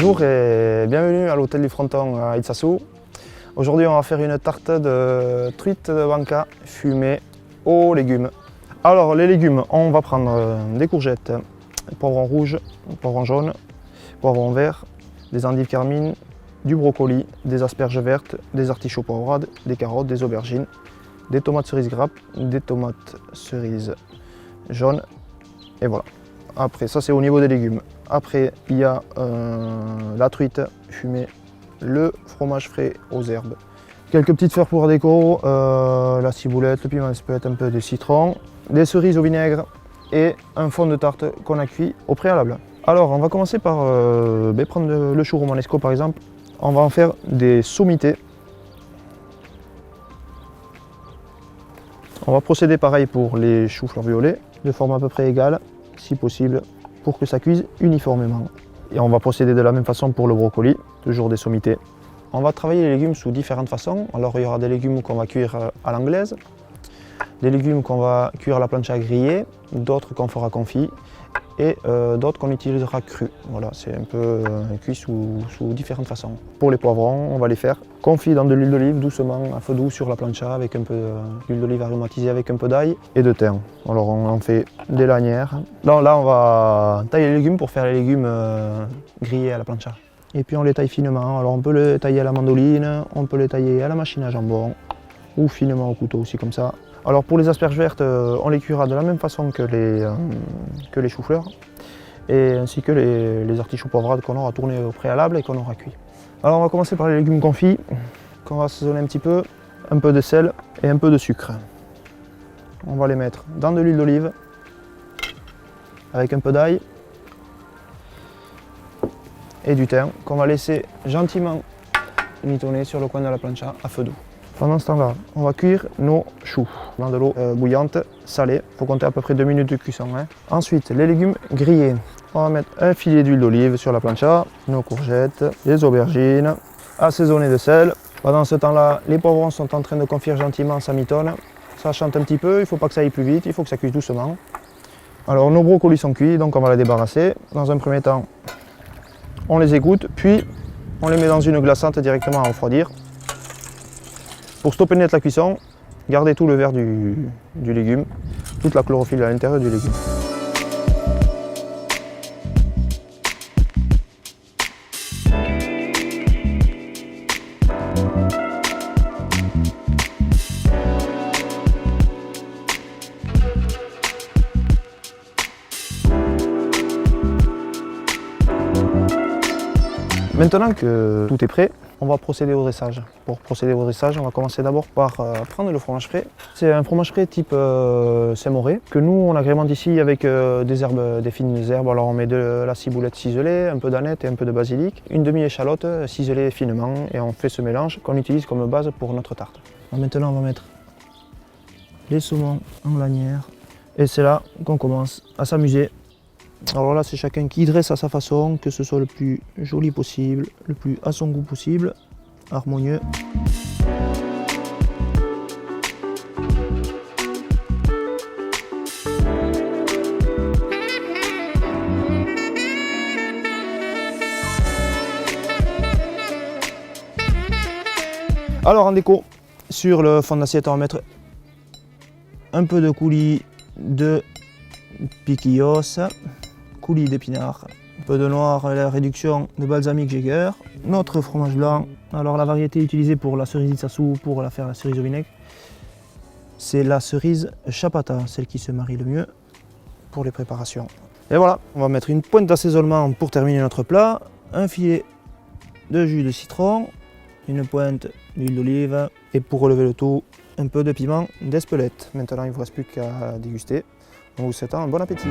Bonjour et bienvenue à l'hôtel du Fronton à Itsasou. Aujourd'hui on va faire une tarte de truite de banca fumée aux légumes. Alors les légumes, on va prendre des courgettes, poivrons rouges, poivrons jaunes, poivrons verts, des endives carmine, du brocoli, des asperges vertes, des artichauts poivrades, des carottes, des aubergines, des tomates cerises grappes, des tomates cerises jaunes et voilà. Après ça c'est au niveau des légumes. Après il y a la truite fumée, le fromage frais aux herbes, quelques petites fleurs pour déco, la ciboulette, le piment d'Espelette, un peu de citron, des cerises au vinaigre et un fond de tarte qu'on a cuit au préalable. Alors on va commencer par prendre le chou romanesco par exemple. On va en faire des sommités. On va procéder pareil pour les choux-fleurs violets, de forme à peu près égale, si possible, pour que ça cuise uniformément. Et on va procéder de la même façon pour le brocoli, toujours des sommités. On va travailler les légumes sous différentes façons. Alors il y aura des légumes qu'on va cuire à l'anglaise, des légumes qu'on va cuire à la plancha grillée, d'autres qu'on fera confit et d'autres qu'on utilisera crus. Voilà, c'est un peu cuit sous différentes façons. Pour les poivrons, on va les faire confits dans de l'huile d'olive doucement à feu doux sur la plancha avec un peu d'huile d'olive aromatisée avec un peu d'ail et de thym. Alors on en fait des lanières. Là on va tailler les légumes pour faire les légumes grillés à la plancha. Et puis on les taille finement. Alors on peut les tailler à la mandoline, on peut les tailler à la machine à jambon ou finement au couteau aussi comme ça. Alors pour les asperges vertes, on les cuira de la même façon que les choux-fleurs et ainsi que les artichauts poivrades qu'on aura tournés au préalable et qu'on aura cuit. Alors on va commencer par les légumes confits qu'on va assaisonner un peu de sel et un peu de sucre. On va les mettre dans de l'huile d'olive avec un peu d'ail et du thym qu'on va laisser gentiment mitonner sur le coin de la plancha à feu doux. Pendant ce temps-là, on va cuire nos choux dans de l'eau bouillante, salée. Il faut compter à peu près 2 minutes de cuisson. Ensuite, les légumes grillés. On va mettre un filet d'huile d'olive sur la plancha, nos courgettes, les aubergines, assaisonner de sel. Pendant ce temps-là, les poivrons sont en train de confire gentiment, ça mitonne. Ça chante un petit peu, il ne faut pas que ça aille plus vite, il faut que ça cuise doucement. Alors nos brocolis sont cuits, donc on va les débarrasser. Dans un premier temps, on les égoutte, puis on les met dans une glaçante directement à refroidir. Pour stopper net la cuisson, gardez tout le vert du légume, toute la chlorophylle à l'intérieur du légume. Maintenant que tout est prêt, on va procéder au dressage. Pour procéder au dressage, on va commencer d'abord par prendre le fromage frais. C'est un fromage frais type Saint-Mauré que nous on agrémente ici avec des herbes, des fines herbes. Alors on met de la ciboulette ciselée, un peu d'aneth et un peu de basilic, une demi-échalote ciselée finement et on fait ce mélange qu'on utilise comme base pour notre tarte. Alors maintenant on va mettre les saumons en lanière et c'est là qu'on commence à s'amuser. Alors là c'est chacun qui dresse à sa façon, que ce soit le plus joli possible, le plus à son goût possible, harmonieux. Alors en déco, sur le fond d'assiette on va mettre un peu de coulis de piquillos, coulis d'épinards, un peu de noir à la réduction de balsamique Jäger, notre fromage blanc. Alors la variété utilisée pour la cerise Itsasou, pour faire la cerise au vinaigre, c'est la cerise Chapata, celle qui se marie le mieux pour les préparations. Et voilà, on va mettre une pointe d'assaisonnement pour terminer notre plat, un filet de jus de citron, une pointe d'huile d'olive et pour relever le tout, un peu de piment d'Espelette. Maintenant il ne vous reste plus qu'à déguster. En vous souhaitant un bon appétit.